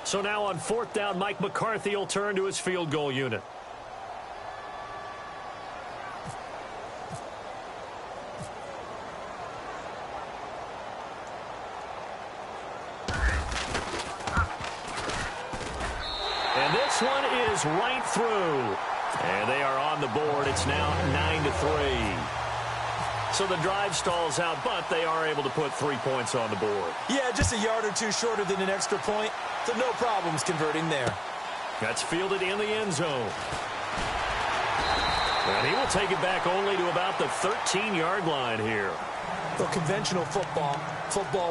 So now on 4th down, Mike McCarthy will turn to his field goal unit. And this one is right through. And they are on the board. It's now 9-3. So the drive stalls out, but they are able to put 3 points on the board. Yeah, just a yard or two shorter than an extra point. So no problems converting there. That's fielded in the end zone. And he will take it back only to about the 13-yard line here. Well, conventional football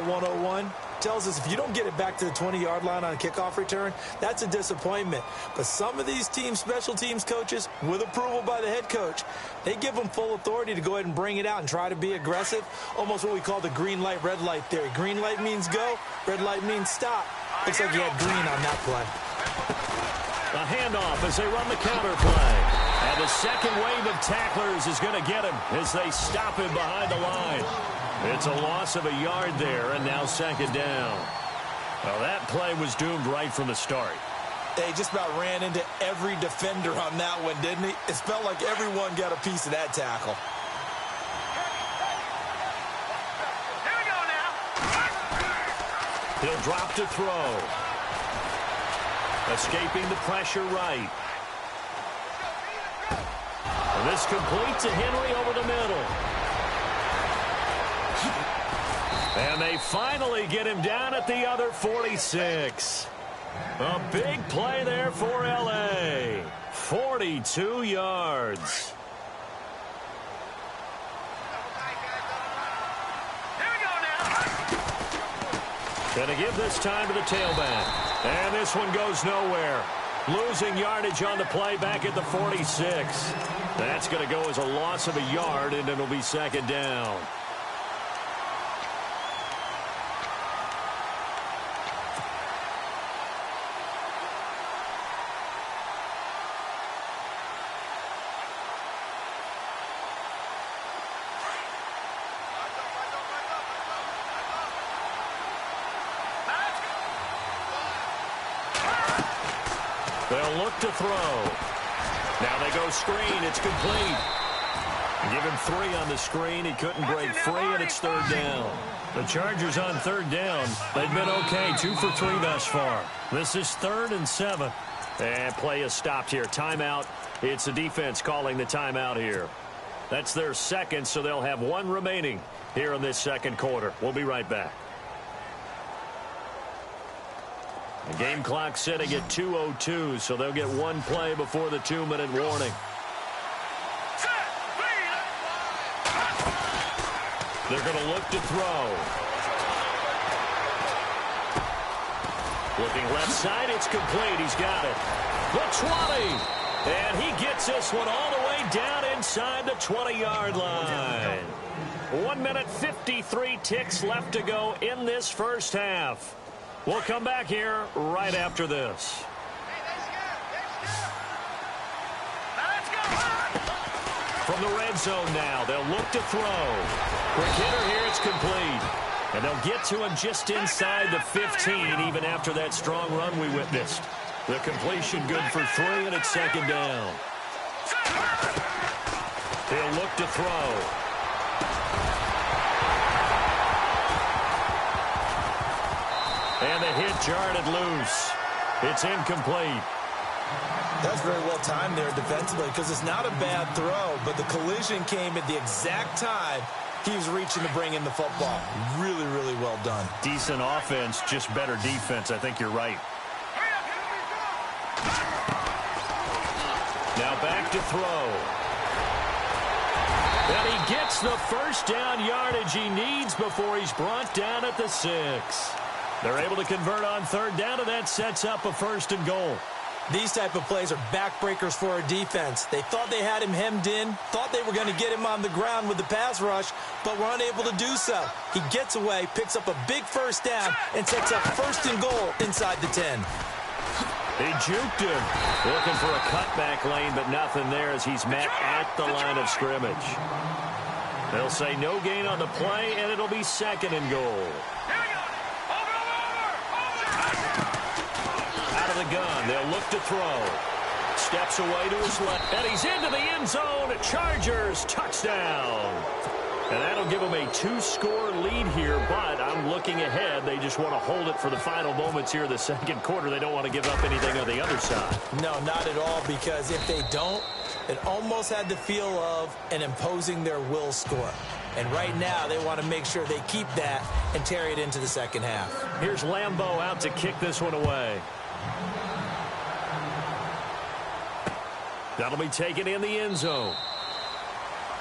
101, tells us if you don't get it back to the 20-yard line on a kickoff return, that's a disappointment. But some of these teams, special teams coaches, with approval by the head coach, they give them full authority to go ahead and bring it out and try to be aggressive, almost what we call the green light, red light theory. Green light means go, red light means stop. Looks like you had green on that play. A handoff as they run the counter play. And the second wave of tacklers is going to get him as they stop him behind the line. It's a loss of a yard there, and now 2nd down. Well, that play was doomed right from the start. They just about ran into every defender on that one, didn't he? It felt like everyone got a piece of that tackle. Here we go now. He'll drop to throw. Escaping the pressure right. And this complete to Henry over the middle. And they finally get him down at the other 46. A big play there for L.A. 42 yards. Here we go now. Gonna give this time to the tailback. And this one goes nowhere. Losing yardage on the play back at the 46. That's going to go as a loss of a yard, and it'll be 2nd down. They'll look to throw. Now they go screen. It's complete. Give him 3 on the screen. He couldn't break free, and it's 3rd down. The Chargers on 3rd down. They've been okay, 2 for 3 thus far. This is 3rd and 7. And play is stopped here. Timeout. It's the defense calling the timeout here. That's their 2nd, so they'll have 1 remaining here in this 2nd quarter. We'll be right back. The game clock sitting at 2:02, so they'll get 1 play before the 2-minute warning. They're going to look to throw. Looking left side, it's complete. He's got it. The 20. And he gets this one all the way down inside the 20-yard line. 1 minute, 53 ticks left to go in this first half. We'll come back here right after this. From the red zone now, they'll look to throw. Quick hitter here, it's complete. And they'll get to him just inside the 15, even after that strong run we witnessed. The completion good for 3, and it's 2nd down. He'll look to throw. And the hit jarred it loose. It's incomplete. That's very well timed there defensively because it's not a bad throw, but the collision came at the exact time he was reaching to bring in the football. Really, really well done. Decent offense, just better defense. I think you're right. Now back to throw. And he gets the first down yardage he needs before he's brought down at the 6. They're able to convert on 3rd down, and that sets up a 1st and goal. These type of plays are backbreakers for our defense. They thought they had him hemmed in, thought they were going to get him on the ground with the pass rush, but were unable to do so. He gets away, picks up a big 1st down, and sets up 1st and goal inside the 10. He juked him. Looking for a cutback lane, but nothing there as he's met at the line of scrimmage. They'll say no gain on the play, and it'll be 2nd and goal. the gun. They'll look to throw. Steps away to his left, and he's into the end zone. Chargers touchdown. And that'll give them a 2-score lead here, but I'm looking ahead. They just want to hold it for the final moments here in the second quarter. They don't want to give up anything on the other side. No, not at all, because if they don't, it almost had the feel of an imposing their will score. And right now, they want to make sure they keep that and carry it into the second half. Here's Lambeau out to kick this one away. That'll be taken in the end zone.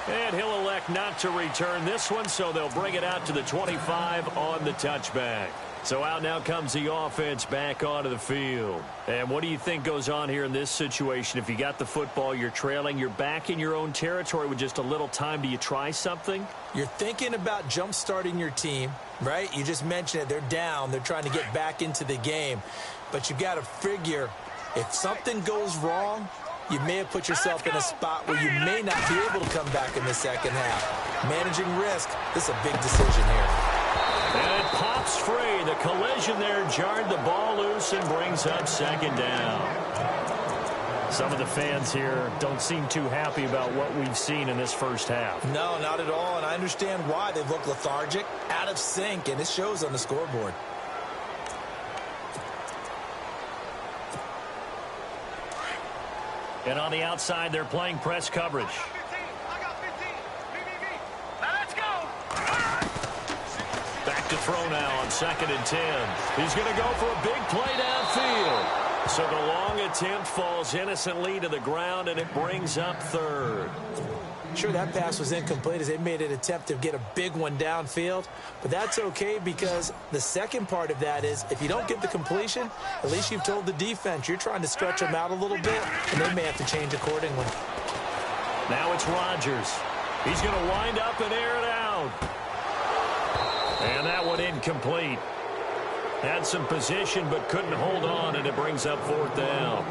And he'll elect not to return this one, so they'll bring it out to the 25 on the touchback. So out now comes the offense back onto the field. And what do you think goes on here in this situation? If you got the football, you're trailing, you're back in your own territory with just a little time. Do you try something? You're thinking about jump-starting your team, right? You just mentioned it. They're down. They're trying to get back into the game. But you've got to figure if something goes wrong, you may have put yourself in a spot where you may not be able to come back in the second half. Managing risk, this is a big decision here. And it pops free. The collision there jarred the ball loose and brings up second down. Some of the fans here don't seem too happy about what we've seen in this first half. No, not at all, and I understand why. They've looked lethargic, out of sync, and it shows on the scoreboard. And on the outside, they're playing press coverage. Let's go. Back to throw now on 2nd and 10. He's going to go for a big play downfield. So the long attempt falls innocently to the ground, and it brings up 3rd. Sure, that pass was incomplete as they made an attempt to get a big one downfield, but that's okay because the second part of that is if you don't get the completion, at least you've told the defense you're trying to stretch them out a little bit, and they may have to change accordingly. Now it's Rodgers. He's going to wind up and air it out. And that one incomplete. Had some position but couldn't hold on, and it brings up 4th down.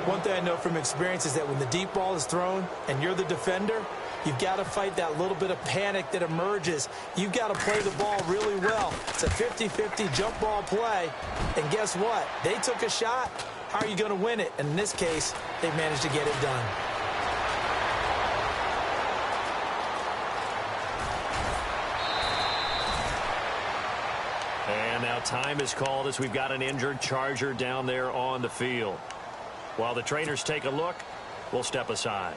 One thing I know from experience is that when the deep ball is thrown and you're the defender, you've got to fight that little bit of panic that emerges. You've got to play the ball really well. It's a 50-50 jump ball play. And guess what? They took a shot. How are you going to win it? And in this case, they managed to get it done. And now time is called as we've got an injured Charger down there on the field. While the trainers take a look, we'll step aside.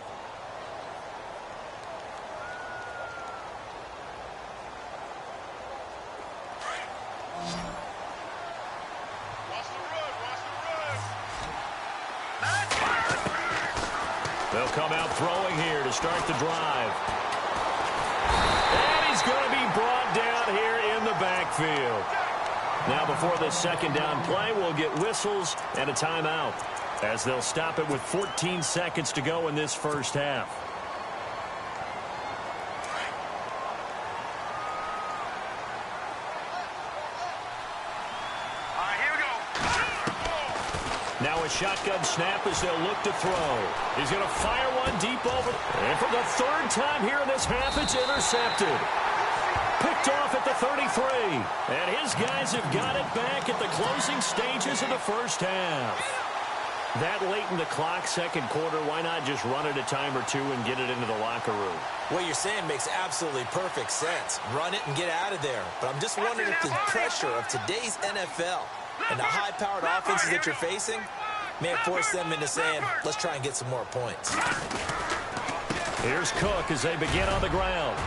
They'll come out throwing here to start the drive. And he's going to be brought down here in the backfield. Now before this second down play, we'll get whistles and a timeout, as they'll stop it with 14 seconds to go in this first half. All right, here we go. Now a shotgun snap as they'll look to throw. He's going to fire one deep over. And for the 3rd time here in this half, it's intercepted. Picked off at the 33. And his guys have got it back at the closing stages of the first half. That late in the clock, second quarter, why not just run it a time or two and get it into the locker room? What you're saying makes absolutely perfect sense. Run it and get out of there. But I'm just wondering if the pressure of today's NFL and the high-powered offenses that you're facing may have forced them into saying, let's try and get some more points. Here's Cook as they begin on the ground.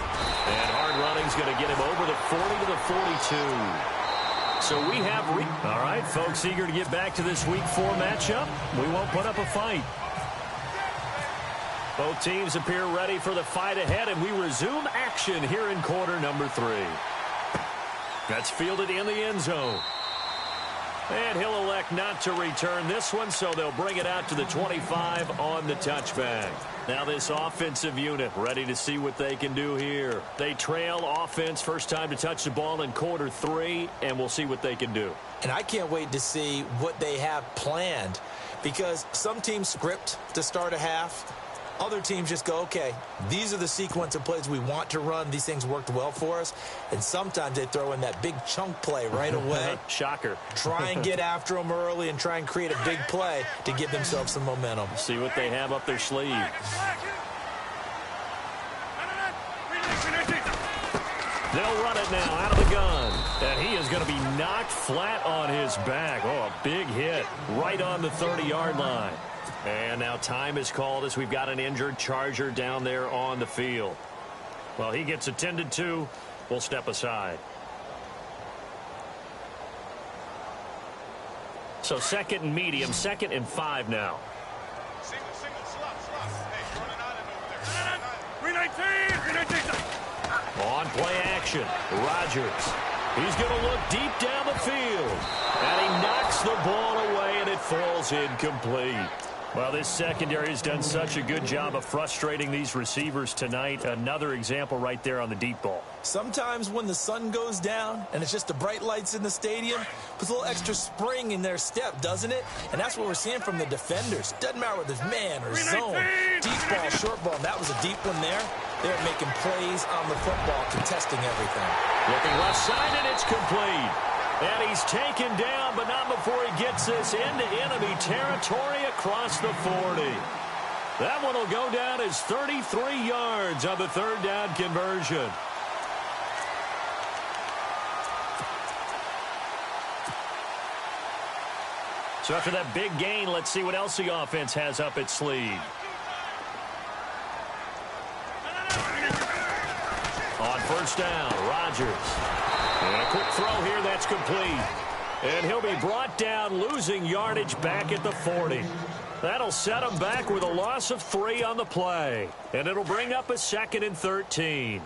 And hard running's going to get him over the 40 to the 42. So we have... All right, folks, eager to get back to this Week 4 matchup. We won't put up a fight. Both teams appear ready for the fight ahead, and we resume action here in quarter number 3. That's fielded in the end zone. And he'll elect not to return this one, so they'll bring it out to the 25 on the touchback. Now this offensive unit ready to see what they can do here. They trail offense, first time to touch the ball in quarter 3, and we'll see what they can do. And I can't wait to see what they have planned, because some teams script to start a half, Other teams just go, okay, these are the sequence of plays we want to run. These things worked well for us. And sometimes they throw in that big chunk play right away. Shocker. Try and get after them early and try and create a big play to give themselves some momentum. See what they have up their sleeve. They'll run it now out of the gun. And he is going to be knocked flat on his back. Oh, a big hit right on the 30-yard line. And now time is called as we've got an injured Charger down there on the field. Well, he gets attended to. We'll step aside. So 2nd and medium, 2nd and 5 now. Single, slot. Hey, running out and over there. 319. On play action, Rodgers. He's going to look deep down the field. And he knocks the ball away, and it falls incomplete. Well, this secondary has done such a good job of frustrating these receivers tonight. Another example right there on the deep ball. Sometimes when the sun goes down and it's just the bright lights in the stadium, puts a little extra spring in their step, doesn't it? And that's what we're seeing from the defenders. Doesn't matter whether it's man or zone, deep ball, short ball. That was a deep one there. They're making plays on the football, contesting everything. Looking left side, and it's complete. And he's taken down, but not before he gets this into enemy territory across the 40. That one will go down as 33 yards on the 3rd down conversion. So after that big gain, let's see what else the offense has up its sleeve. On 1st down, Rodgers. And a quick throw here, that's complete. And he'll be brought down, losing yardage back at the 40. That'll set him back with a loss of 3 on the play. And it'll bring up a 2nd and 13.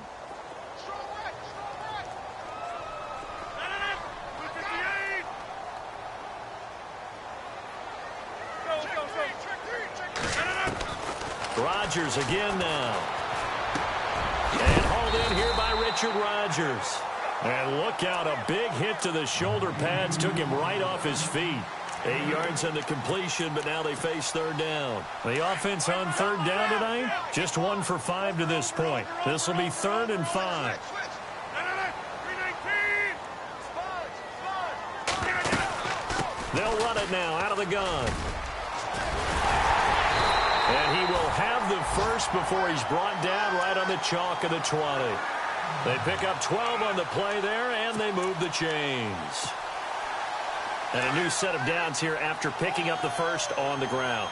Rodgers again now. And hauled in here by Richard Rodgers. And look out, a big hit to the shoulder pads took him right off his feet. 8 yards on the completion, but now they face 3rd down. The offense on 3rd down tonight, just 1 for 5 to this point. This will be 3rd and 5. They'll run it now out of the gun. And he will have the first before he's brought down right on the chalk of the 20. They pick up 12 on the play there, and they move the chains. And a new set of downs here after picking up the first on the ground.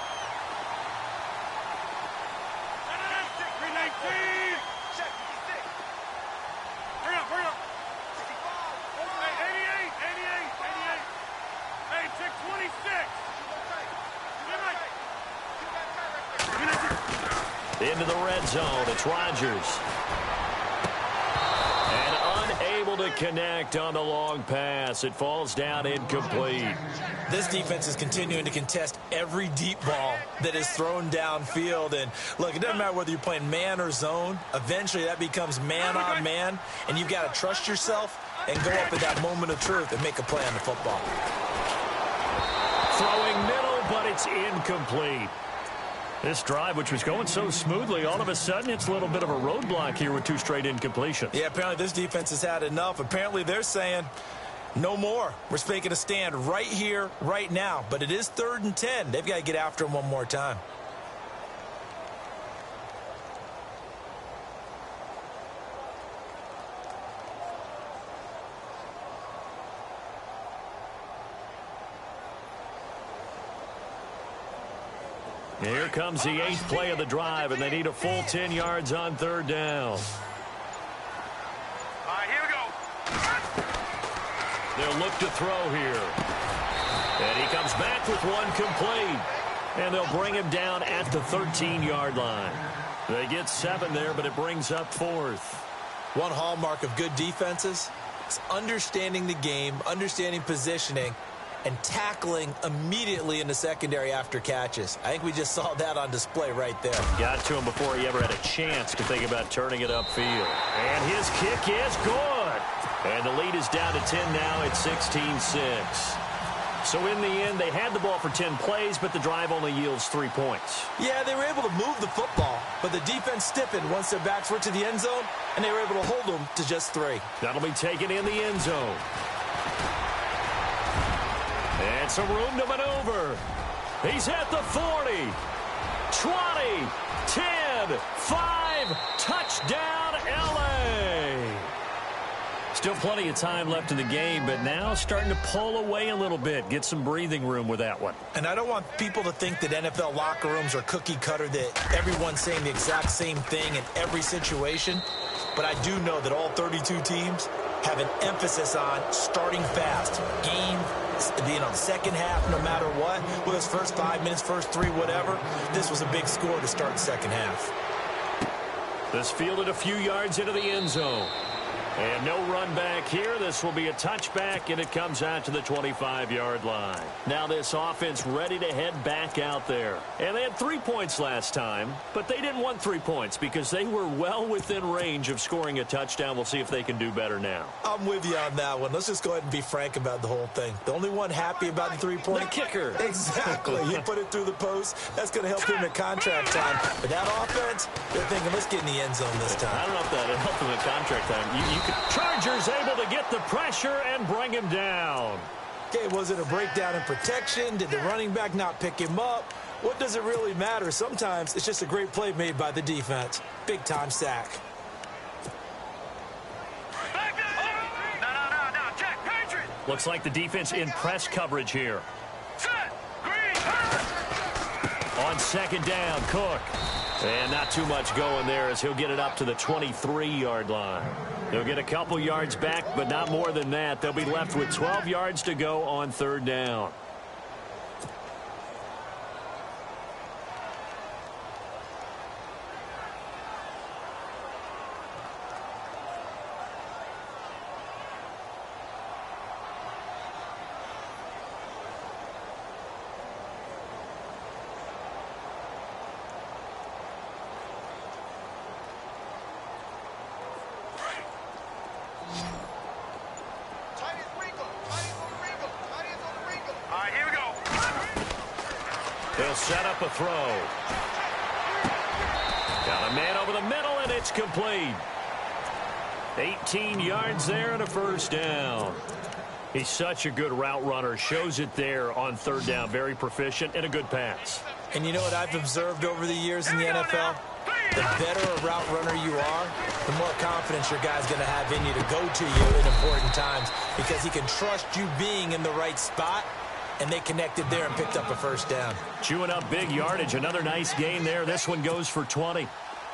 Hurry up. Hey, 88. Hey, check 26. Into the red zone, it's Rodgers. Able to connect on the long pass. It falls down incomplete. This defense is continuing to contest every deep ball that is thrown downfield. And look, it doesn't matter whether you're playing man or zone. Eventually that becomes man on man, and you've got to trust yourself and go up at that moment of truth and make a play on the football. Throwing middle, but it's incomplete. This drive, which was going so smoothly, all of a sudden it's a little bit of a roadblock here with 2 straight incompletions. Yeah, apparently this defense has had enough. Apparently they're saying no more. We're making a stand right here, right now. But it is 3rd and 10. They've got to get after him one more time. Here comes the 8th play of the drive, and they need a full 10 yards on 3rd down. All right, here we go. They'll look to throw here. And he comes back with one complete. And they'll bring him down at the 13-yard line. They get 7 there, but it brings up 4th. One hallmark of good defenses is understanding the game, understanding positioning, and tackling immediately in the secondary after catches. I think we just saw that on display right there. Got to him before he ever had a chance to think about turning it upfield. And his kick is good. And the lead is down to 10 now at 16-6. So in the end, they had the ball for 10 plays, but the drive only yields 3 points. Yeah, they were able to move the football, but the defense stiffened once their backs were to the end zone, and they were able to hold them to just 3. That'll be taken in the end zone. And some room to maneuver. He's at the 40, 20, 10, 5, touchdown, L.A. Still plenty of time left in the game, but now starting to pull away a little bit, get some breathing room with that one. And I don't want people to think that NFL locker rooms are cookie cutter, that everyone's saying the exact same thing in every situation. But I do know that all 32 teams have an emphasis on starting fast. Game, second half, no matter what. Whether it's first 5 minutes, first 3, whatever. This was a big score to start the second half. This fielded a few yards into the end zone. And no run back here. This will be a touchback, and it comes out to the 25-yard line. Now this offense ready to head back out there. And they had 3 points last time, but they didn't want 3 points because they were well within range of scoring a touchdown. We'll see if they can do better now. I'm with you on that one. Let's just go ahead and be frank about the whole thing. The only one happy about the 3-point. The kicker. Exactly. He put it through the post. That's going to help him at contract time. But that offense, they're thinking, let's get in the end zone this time. I don't know if that helped him at contract time. Chargers able to get the pressure and bring him down. Okay, was it a breakdown in protection? Did the running back not pick him up? What does it really matter? Sometimes it's just a great play made by the defense. Big-time sack. Looks like the defense in press coverage here. On second down, Cook. And not too much going there as he'll get it up to the 23-yard line. They'll get a couple yards back, but not more than that. They'll be left with 12 yards to go on third down. They'll set up a throw. Got a man over the middle, and it's complete. 18 yards there and a first down. He's such a good route runner. Shows it there on third down. Very proficient and a good pass. And you know what I've observed over the years in the NFL? The better a route runner you are, the more confidence your guy's going to have in you to go to you in important times because he can trust you being in the right spot. And they connected there and picked up a first down. Chewing up big yardage. Another nice gain there. This one goes for 20.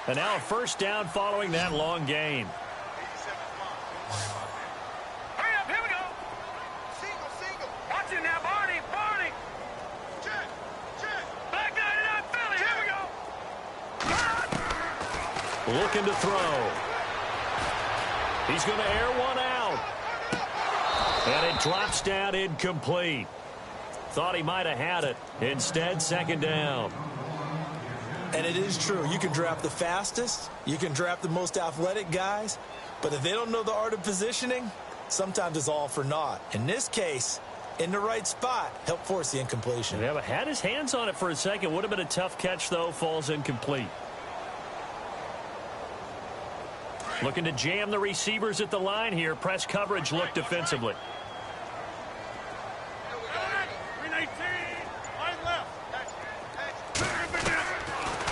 And now a first down following that long gain. Hurry up, here we go. Single. Watch it now, Barney. Check. Back 99, Philly, here we go. Looking to throw. He's going to air one out. And it drops down incomplete. Thought he might have had it. Instead, second down. And it is true. You can draft the fastest. You can draft the most athletic guys. But if they don't know the art of positioning, sometimes it's all for naught. In this case, in the right spot, help force the incompletion. Yeah, but had his hands on it for a second. Would have been a tough catch, though. Falls incomplete. Looking to jam the receivers at the line here. Press coverage look defensively.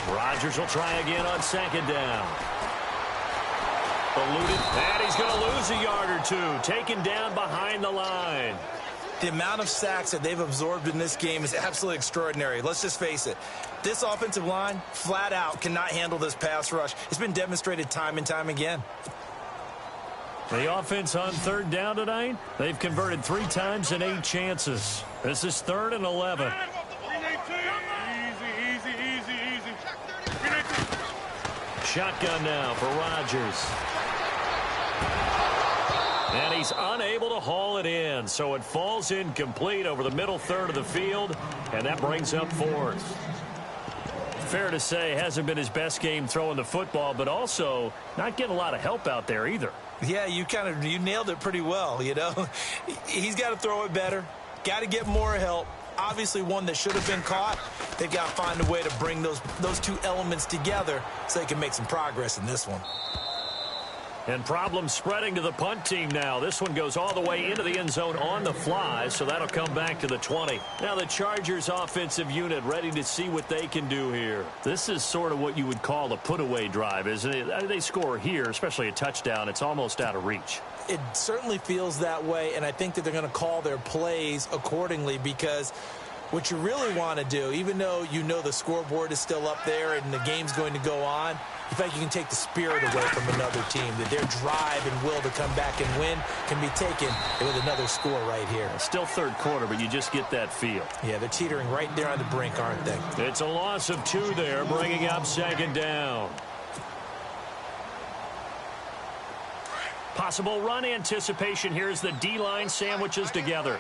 Rodgers will try again on second down. Eluded, and he's going to lose a yard or two. Taken down behind the line. The amount of sacks that they've absorbed in this game is absolutely extraordinary. Let's just face it. This offensive line, flat out, cannot handle this pass rush. It's been demonstrated time and time again. The offense on third down tonight, they've converted 3 times in 8 chances. This is 3rd and 11. Shotgun now for Rodgers. And he's unable to haul it in, so it falls incomplete over the middle third of the field, and that brings up 4th. Fair to say, hasn't been his best game throwing the football, but also not getting a lot of help out there either. Yeah, you nailed it pretty well, you know. He's got to throw it better. Got to get more help. Obviously one that should have been caught. They've got to find a way to bring those two elements together so they can make some progress in this one. And problems spreading to the punt team now. This one goes all the way into the end zone on the fly, so that'll come back to the 20. Now the Chargers offensive unit ready to see what they can do here. This is sort of what you would call a put-away drive, isn't it? They score here, especially a touchdown. It's almost out of reach. It certainly feels that way, and I think that they're going to call their plays accordingly, because what you really want to do, even though you know the scoreboard is still up there and the game's going to go on, you feel like you can take the spirit away from another team, that their drive and will to come back and win can be taken with another score right here. Still third quarter, but you just get that feel. Yeah, they're teetering right there on the brink, aren't they? It's a loss of 2 there, bringing up second down. Possible run anticipation here as the D-line sandwiches together.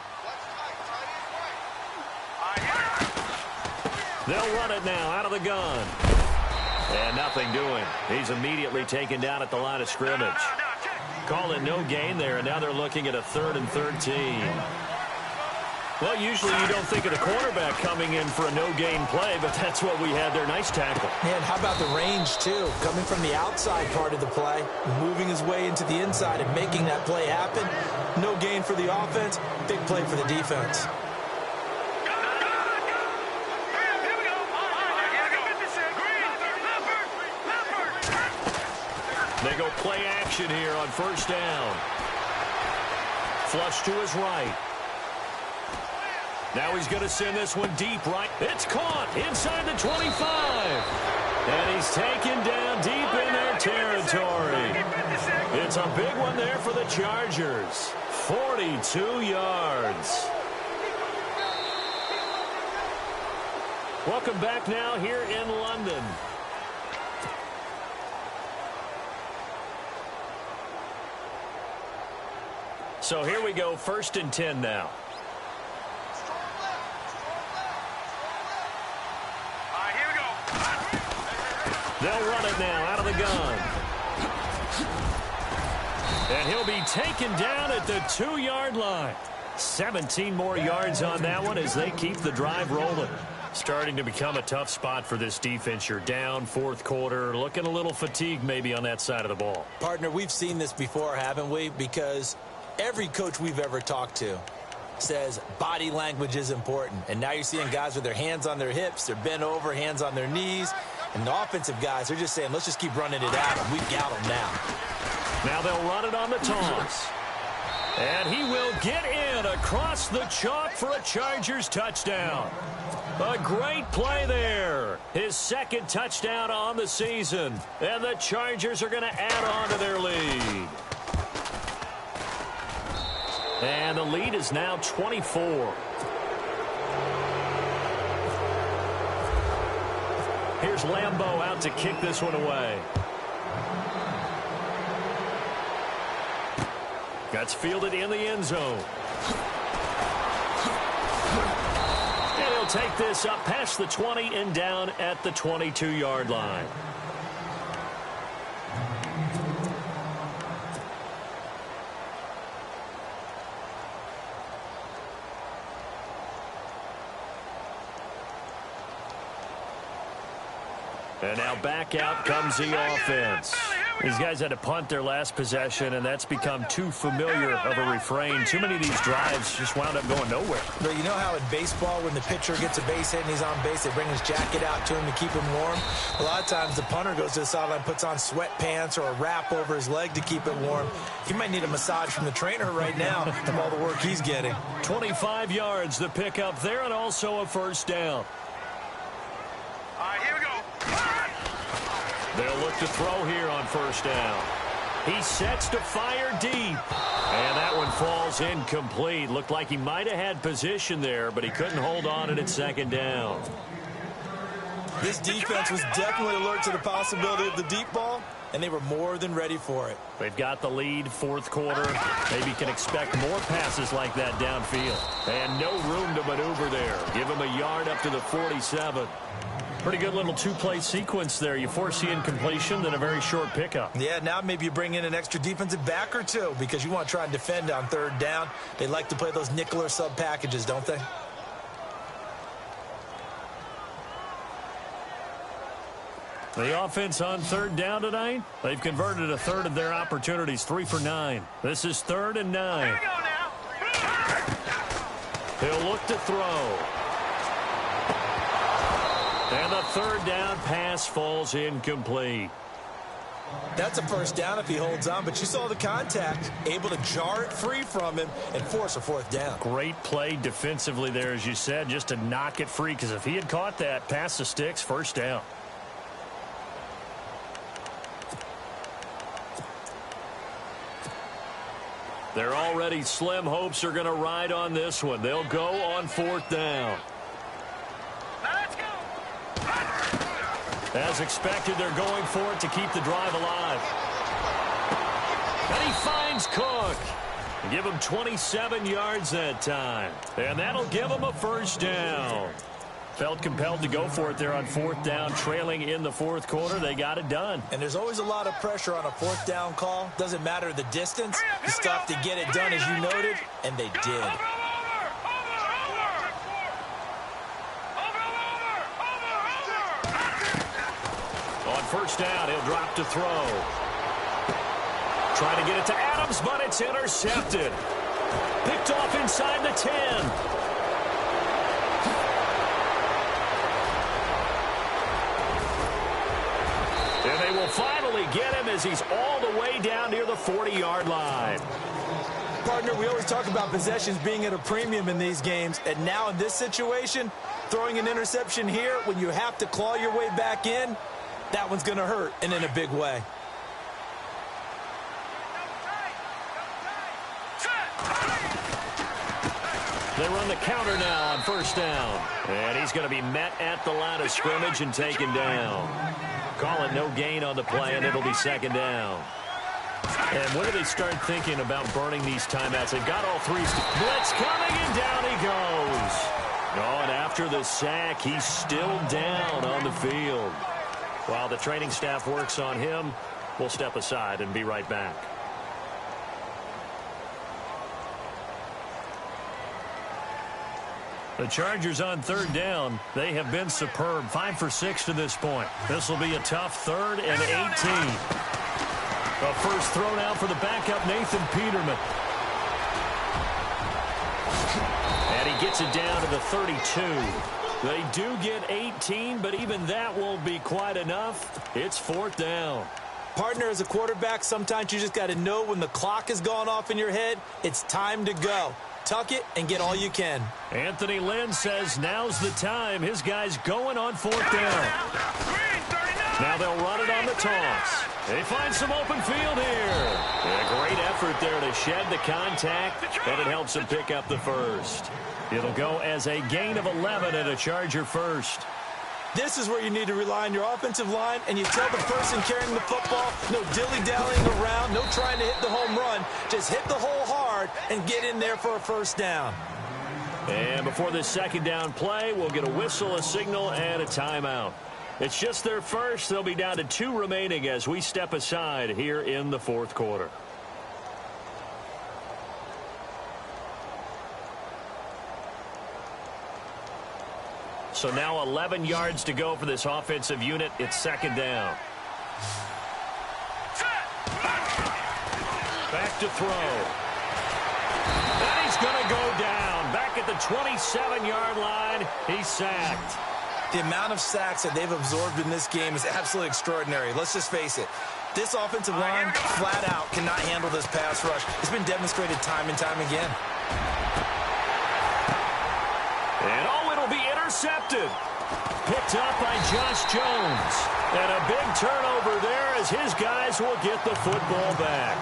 They'll run it now out of the gun. And nothing doing. He's immediately taken down at the line of scrimmage. Call it no gain there, and now they're looking at a 3rd and 13. Well, usually you don't think of the quarterback coming in for a no-gain play, but that's what we had there. Nice tackle. Man, how about the range, too? Coming from the outside part of the play, moving his way into the inside and making that play happen. No gain for the offense, big play for the defense. They go play action here on first down. Flush to his right. Now he's going to send this one deep right. It's caught inside the 25. And he's taken down deep in their territory. It's a big one there for the Chargers. 42 yards. Welcome back now here in London. So here we go, 1st and 10 now. Here we go. They'll run it now out of the gun. And he'll be taken down at the 2-yard line. 17 more yards on that one as they keep the drive rolling. Starting to become a tough spot for this defense. You're down 4th quarter, looking a little fatigued maybe on that side of the ball. Partner, we've seen this before, haven't we? Because every coach we've ever talked to says body language is important. And now you're seeing guys with their hands on their hips, they're bent over, hands on their knees. And the offensive guys are just saying, let's just keep running it at them. We've got them now. Now they'll run it on the toss. And he will get in across the chalk for a Chargers touchdown. A great play there. His 2nd touchdown on the season. And the Chargers are going to add on to their lead. And the lead is now 24. Here's Lambeau out to kick this one away. That's fielded in the end zone. And he'll take this up past the 20 and down at the 22-yard line. And now back out comes the offense. These guys had to punt their last possession, and that's become too familiar of a refrain. Too many of these drives just wound up going nowhere. But you know how in baseball, when the pitcher gets a base hit and he's on base, they bring his jacket out to him to keep him warm? A lot of times the punter goes to the sideline, puts on sweatpants or a wrap over his leg to keep it warm. He might need a massage from the trainer right now from all the work he's getting. 25 yards the pickup there, and also a first down. Here we go. They'll look to throw here on first down. He sets to fire deep. And that one falls incomplete. Looked like he might have had position there, but he couldn't hold on at second down. This defense was definitely alert to the possibility of the deep ball, and they were more than ready for it. They've got the lead, 4th quarter. Maybe can expect more passes like that downfield. And no room to maneuver there. Give him a yard up to the 47. Pretty good little two-play sequence there. You force the incompletion, then a very short pickup. Yeah, now maybe you bring in an extra defensive back or two because you want to try and defend on third down. They like to play those nickel or sub packages, don't they? The offense on third down tonight, they've converted a third of their opportunities, 3 for 9. This is 3rd and 9. Here we go now. He'll look to throw. And the third down pass falls incomplete. That's a first down if he holds on, but you saw the contact, able to jar it free from him and force a 4th down. Great play defensively there, as you said, just to knock it free, because if he had caught that, past the sticks, first down. Their already slim hopes are going to ride on this one. They'll go on 4th down. Now let's go. As expected, they're going for it to keep the drive alive. And he finds Cook. Give him 27 yards that time. And that'll give him a first down. Felt compelled to go for it there on 4th down, trailing in the 4th quarter. They got it done. And there's always a lot of pressure on a 4th down call. Doesn't matter the distance. You stop to get it done, as you noted, and they did. On first down, he'll drop to throw. Trying to get it to Adams, but it's intercepted. Picked off inside the 10. And they will finally get him as he's all the way down near the 40-yard line. Partner, we always talk about possessions being at a premium in these games, and now in this situation, throwing an interception here when you have to claw your way back in, that one's going to hurt, and in a big way. They run the counter now on first down. And he's going to be met at the line of scrimmage and taken down. Call it no gain on the play, and it'll be 2nd down. And when do they start thinking about burning these timeouts? They've got all 3. Blitz coming, and down he goes. Oh, and after the sack, he's still down on the field. While the training staff works on him, we'll step aside and be right back. The Chargers on 3rd down. They have been superb. 5 for 6 to this point. This will be a tough 3rd and 18. A first throw now for the backup, Nathan Peterman. And he gets it down to the 32. They do get 18, but even that won't be quite enough. It's 4th down. Partner, as a quarterback, sometimes you just got to know when the clock has gone off in your head, it's time to go. Tuck it and get all you can. Anthony Lynn says now's the time. His guy's going on 4th down. Now they'll run it on the toss. They find some open field here. And a great effort there to shed the contact, and it helps him pick up the first. It'll go as a gain of 11 and a Charger first. This is where you need to rely on your offensive line, and you tell the person carrying the football, no dilly-dallying around, no trying to hit the home run. Just hit the hole hard and get in there for a first down. And before this 2nd down play, we'll get a whistle, a signal, and a timeout. It's just their first. They'll be down to 2 remaining as we step aside here in the 4th quarter. So now 11 yards to go for this offensive unit. It's 2nd down. Back to throw. And he's going to go down. Back at the 27-yard line. He's sacked. The amount of sacks that they've absorbed in this game is absolutely extraordinary. Let's just face it. This offensive line, flat out, cannot handle this pass rush. It's been demonstrated time and time again. And it'll be intercepted. Picked up by Josh Jones. And a big turnover there as his guys will get the football back.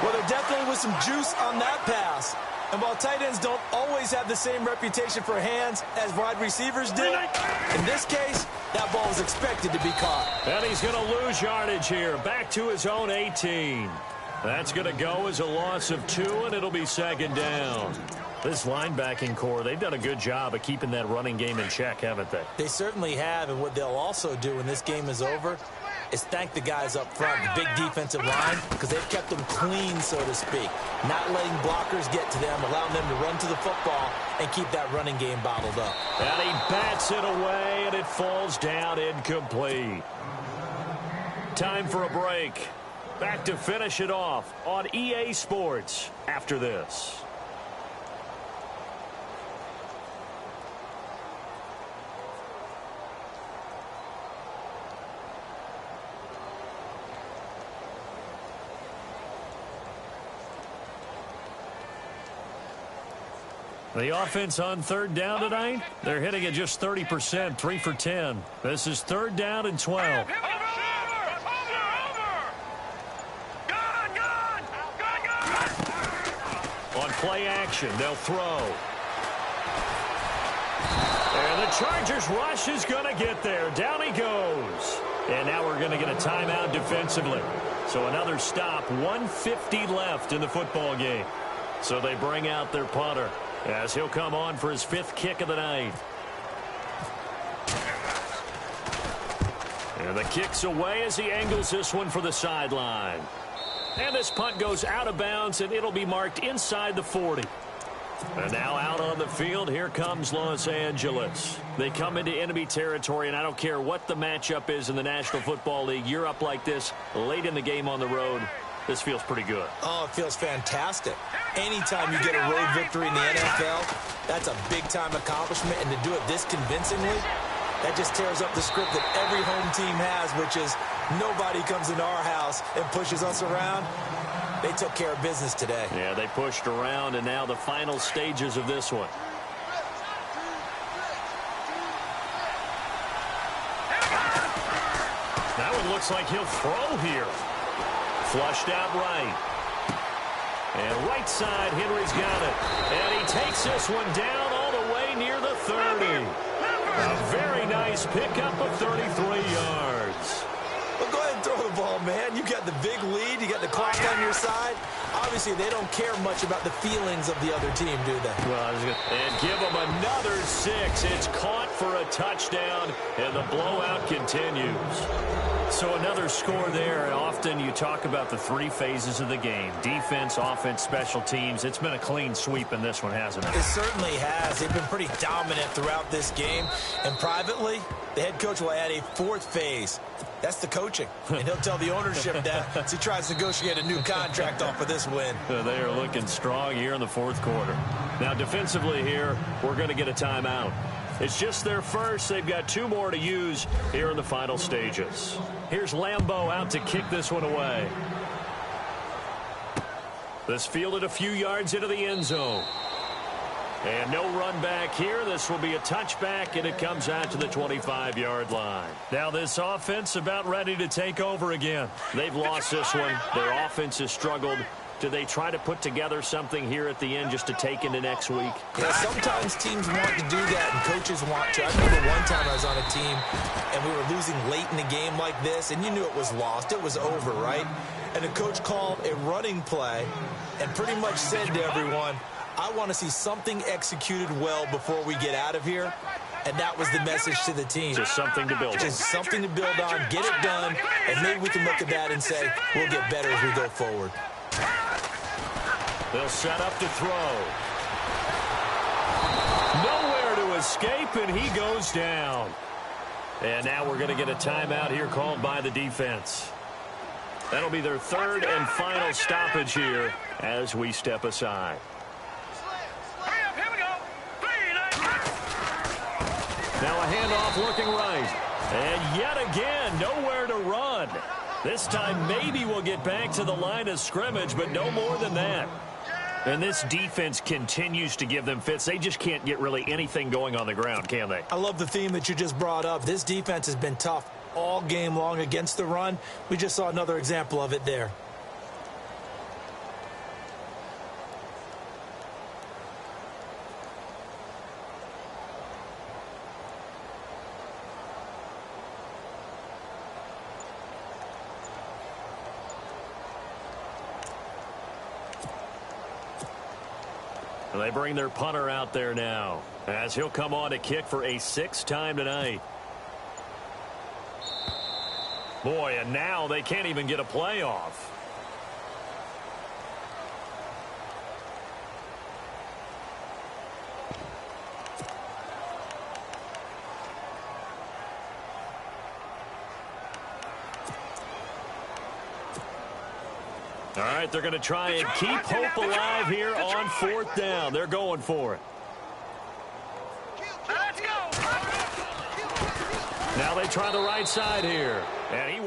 Well, there definitely was some juice on that pass. And while tight ends don't always have the same reputation for hands as wide receivers do, in this case, that ball was expected to be caught. And he's going to lose yardage here. Back to his own 18. That's going to go as a loss of 2, and it'll be 2nd down. This linebacking core, they've done a good job of keeping that running game in check, haven't they? They certainly have, and what they'll also do when this game is over is thank the guys up front, the big defensive line, because they've kept them clean, so to speak, not letting blockers get to them, allowing them to run to the football and keep that running game bottled up. And he bats it away, and it falls down incomplete. Time for a break. Back to finish it off on EA Sports after this. The offense on third down tonight, they're hitting at just 30%, 3 for 10. This is third down and 12. On play action, they'll throw. And the Chargers rush is going to get there. Down he goes. And now we're going to get a timeout defensively. So another stop, 1:50 left in the football game. So they bring out their punter as he'll come on for his 5th kick of the night. And the kick's away as he angles this one for the sideline. And this punt goes out of bounds, and it'll be marked inside the 40. And now out on the field, here comes Los Angeles. They come into enemy territory, and I don't care what the matchup is in the National Football League. You're up like this late in the game on the road. This feels pretty good. Oh, it feels fantastic. Anytime you get a road victory in the NFL, that's a big-time accomplishment, and to do it this convincingly, that just tears up the script that every home team has, which is nobody comes into our house and pushes us around. They took care of business today. Yeah, they pushed around, and now the final stages of this one. That one looks like he'll throw here. Flushed out right. And right side, Henry's got it. And he takes this one down all the way near the 30. A very nice pickup of 33 yards. Well, go ahead and throw the ball, man. You got the big lead. You got the clock on your side. Obviously, they don't care much about the feelings of the other team, do they? Well, and give them another 6. It's caught for a touchdown, and the blowout continues. So another score there. Often you talk about the 3 phases of the game. Defense, offense, special teams. It's been a clean sweep in this one, hasn't it? It certainly has. They've been pretty dominant throughout this game. And privately, the head coach will add a 4th phase. That's the coaching. And he'll tell the ownership that as he tries to negotiate a new contract off of this win. They are looking strong here in the 4th quarter. Now, defensively here, we're going to get a timeout. It's just their first. They've got 2 more to use here in the final stages. Here's Lambeau out to kick this one away. This fielded a few yards into the end zone. And no run back here. This will be a touchback, and it comes out to the 25-yard line. Now this offense about ready to take over again. They've lost this one. Their offense has struggled. Do they try to put together something here at the end just to take into next week? Yeah, sometimes teams want to do that, and coaches want to. I remember one time I was on a team, and we were losing late in the game like this, and you knew it was lost. It was over, right? And the coach called a running play and pretty much said to everyone, I want to see something executed well before we get out of here. And that was the message to the team. Just something to build on. Just something to build on, get it done, and maybe we can look at that and say, we'll get better as we go forward. They'll set up to throw. Nowhere to escape, and he goes down. And now we're going to get a timeout here called by the defense. That'll be their 3rd and final stoppage here as we step aside. Now a handoff looking right. And yet again, nowhere to run. This time maybe we'll get back to the line of scrimmage, but no more than that. And this defense continues to give them fits. They just can't get really anything going on the ground, can they? I love the theme that you just brought up. This defense has been tough all game long against the run. We just saw another example of it there. And they bring their punter out there now, as he'll come on to kick for a 6th time tonight. Boy, and now they can't even get a play off. All right, they're going to try and keep hope alive here on 4th down. They're going for it. Let's go. Now they try the right side here. And he